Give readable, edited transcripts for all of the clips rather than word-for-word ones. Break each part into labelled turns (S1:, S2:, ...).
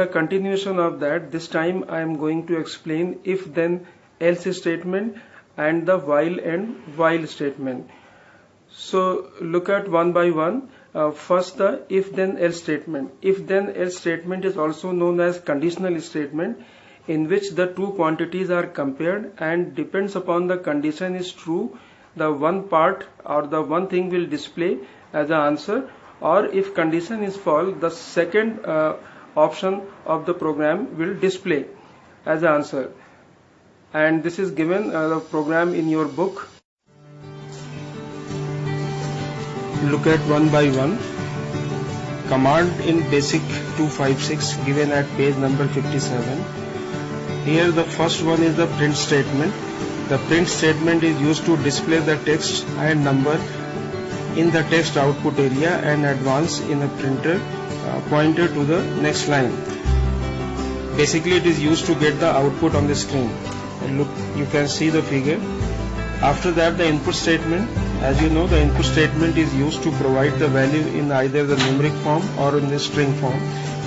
S1: the continuation of that, this time I am going to explain if then else statement and the while and while statement. So look at one by one. First, the if then else statement. If then else statement is also known as conditional statement, in which the two quantities are compared and depends upon the condition is true, the one part or the one thing will display as an answer, or if condition is false, the second option of the program will display as an answer. And this is given the program in your book. Look at one by one. Command in basic 256 given at page number 57. Here the first one is the print statement. The print statement is used to display the text and number in the text output area and advance in a printer pointer to the next line. Basically it is used to get the output on the screen. And look, you can see the figure. After that, the input statement. As you know, the input statement is used to provide the value in either the numeric form or in the string form.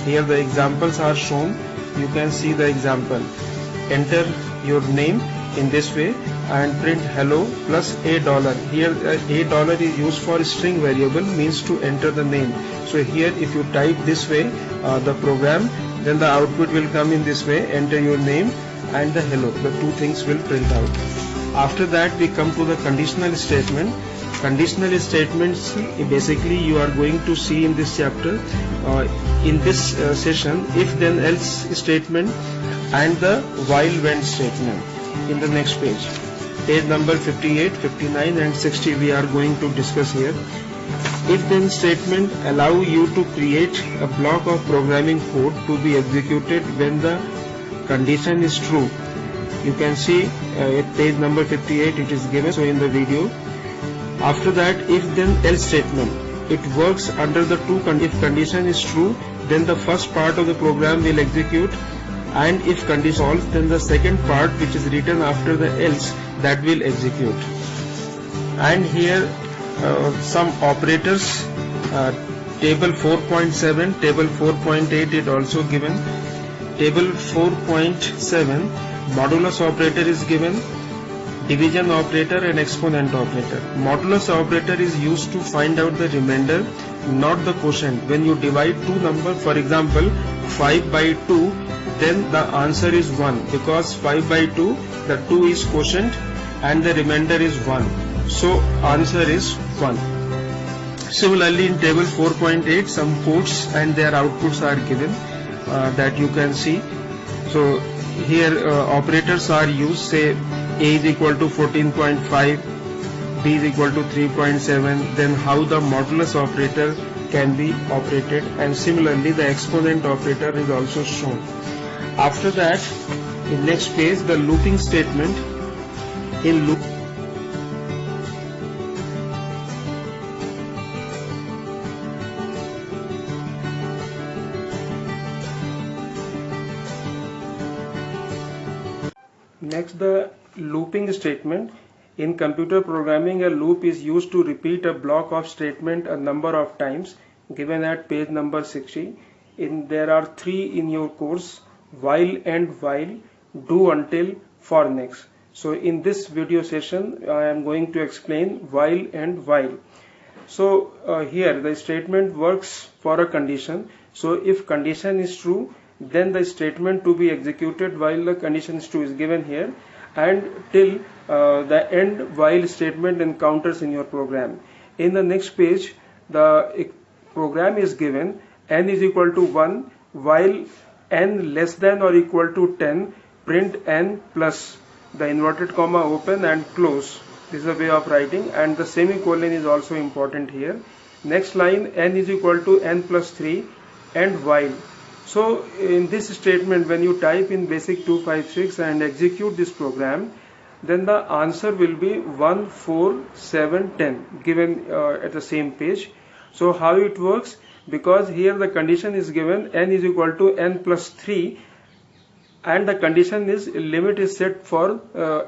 S1: Here the examples are shown. You can see the example. Enter your name in this way and print hello plus $. Here $. is used for string variable, means to enter the name. So here if you type this way the program, then the output will come in this way, enter your name and the hello. The two things will print out. After that we come to the conditional statement. Conditional statements basically you are going to see in this chapter, in this session, if then else statement and the while when statement in the next page. Page number 58, 59 and 60 we are going to discuss here. If then statement allow you to create a block of programming code to be executed when the condition is true. You can see at page number 58 it is given, so in the video. After that, if then else statement, it works under the two conditions. If condition is true, then the first part of the program will execute, and if condition false, then the second part which is written after the else, that will execute. And here some operators, table 4.7, table 4.8 is also given. Table 4.7, modulus operator is given, division operator and exponent operator. Modulus operator is used to find out the remainder, not the quotient. When you divide two numbers, for example 5 by 2, then the answer is 1, because 5 by 2, the 2 is quotient and the remainder is 1. So answer is 1. Similarly in table 4.8, some codes and their outputs are given that you can see. So here operators are used, say A is equal to 14.5, B is equal to 3.7, then how the modulus operator can be operated, and similarly the exponent operator is also shown. After that, in next page, the looping statement. In loop Next, the looping statement. In computer programming, a loop is used to repeat a block of statement a number of times, given at page number 60. There are three in your course: while and while, do until, for next. So in this video session, I am going to explain while and while. So here the statement works for a condition. So if condition is true, then the statement to be executed while the condition is true is given here, and till the end while statement encounters in your program. In the next page, the program is given, n is equal to 1, while n less than or equal to 10, print n plus, the inverted comma open and close. This is a way of writing, and the semicolon is also important here. Next line, n is equal to n plus 3 and while. So in this statement, when you type in basic 256 and execute this program, then the answer will be 1, 4, 7, 10 given at the same page. So how it works? Because here the condition is given, n is equal to n plus 3, and the condition is limit is set for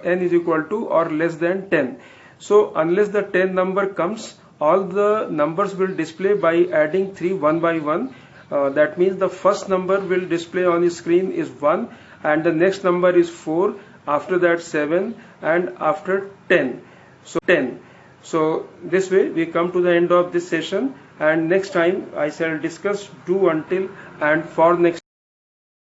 S1: n is equal to or less than 10. So unless the 10 number comes, all the numbers will display by adding 3 one by one, That means the first number will display on the screen is 1, and the next number is 4, after that 7, and after 10. So 10. So this way we come to the end of this session, and next time I shall discuss do, until, and for next